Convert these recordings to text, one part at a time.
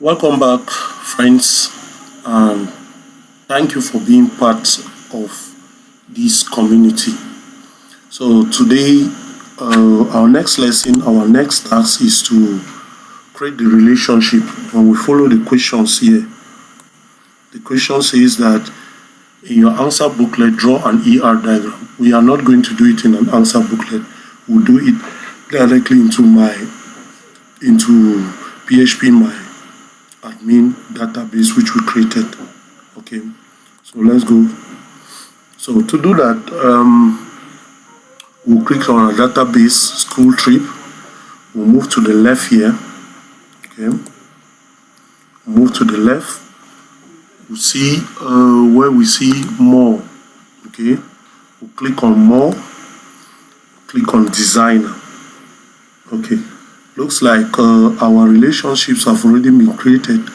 Welcome back, friends, and thank you for being part of this community. So today, our next lesson, our next task is to create the relationship. When we follow the questions here, the question says that in your answer booklet, draw an ER diagram. We are not going to do it in an answer booklet. We'll do it directly into phpMyAdmin database which we created. Okay, so let's go. So to do that, we'll click on our database school trip. We'll move to the left here. Okay, move to the left. We'll see where we see more. Okay, we'll click on more. Click on designer. Okay, looks like our relationships have already been created.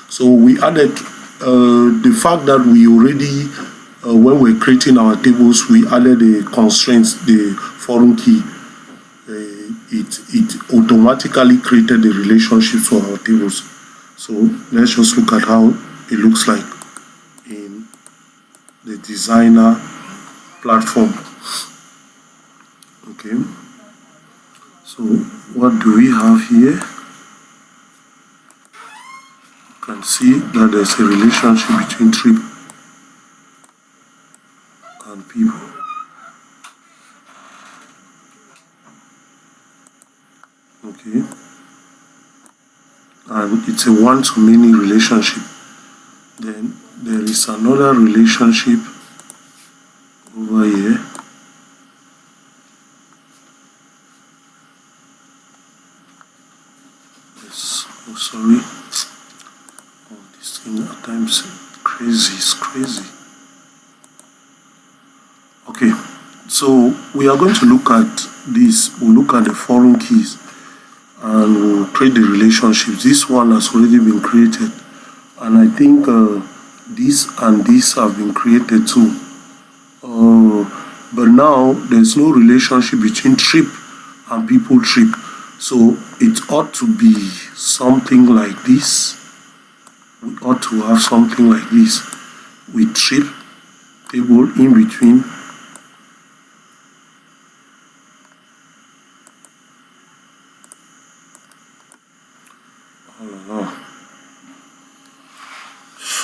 So we added the fact that we already when we're creating our tables, we added the constraints, the foreign key. It automatically created the relationships for our tables. So let's just look at how it looks like in the designer platform. Okay, so what do we have here? You can see that there's a relationship between trip and people. Okay, and it's a one-to-many relationship. Then there is another relationship over here. Yes, oh sorry. Oh, this thing at times it's crazy. Okay, so we are going to look at this. We'll look at the foreign keys and we'll create the relationships. This one has already been created, and I think this and this have been created too. But now there's no relationship between trip and people trip. So it ought to be something like this. We ought to have something like this with trip table in between.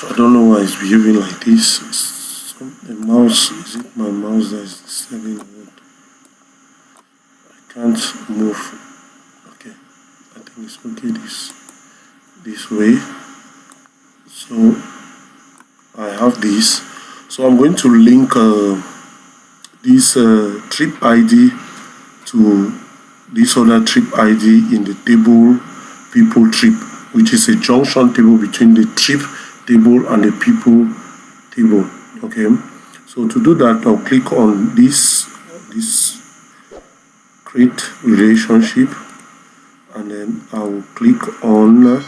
I don't know why it's behaving like this. The mouse, is it my mouse that is disturbing the world? I can't move. Okay, I think it's okay this way. So I have this. So I'm going to link this trip ID to this other trip ID in the table people trip, which is a junction table between the trip table and the people table. Okay, so to do that, I'll click on this create relationship, and then I'll click on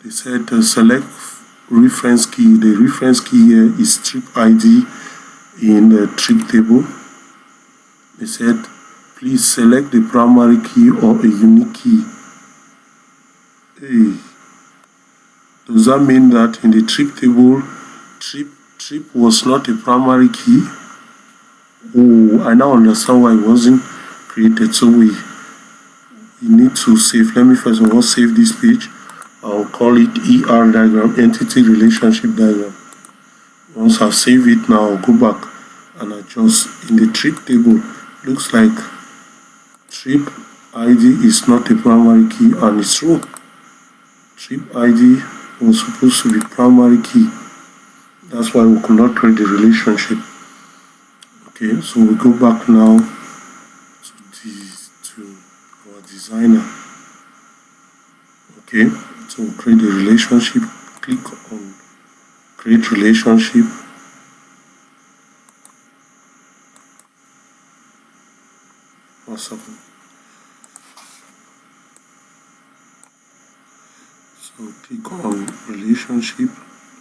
they said select reference key. The reference key here is trip ID in the trip table. They said please select the primary key or a unique key. Hey, does that mean that in the trip table, trip was not a primary key? Oh, I now understand why it wasn't created. So we need to save. Let me first of all save this page. I'll call it ER diagram, entity relationship diagram. Once I save it, now I'll go back and adjust. In the trip table, looks like trip ID is not a primary key, and it's true. Trip ID was supposed to be primary key. That's why we could not create the relationship. Okay, so we go back now to our designer. Okay, so we'll create the relationship. Click on create relationship. What's happening? So click on relationship.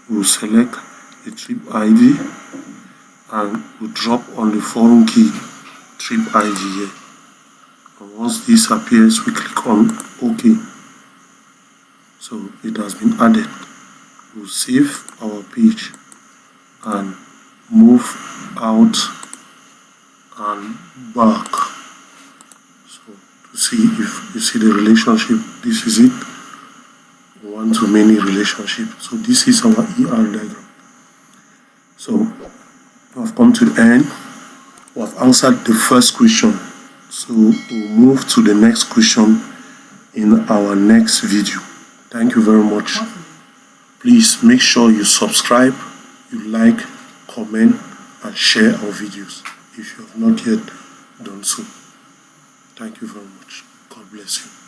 We'll select the trip ID and we'll drop on the foreign key trip ID here. And Once this appears, we click on OK. So it has been added. We'll save our page and move out and back. So to see if you see the relationship, this is it. One-to-many relationship. So this is our ER diagram. So we have come to the end. We have answered the first question. So we'll move to the next question in our next video. Thank you very much. Please make sure you subscribe, you like, comment, and share our videos if you have not yet done so. Thank you very much. God bless you.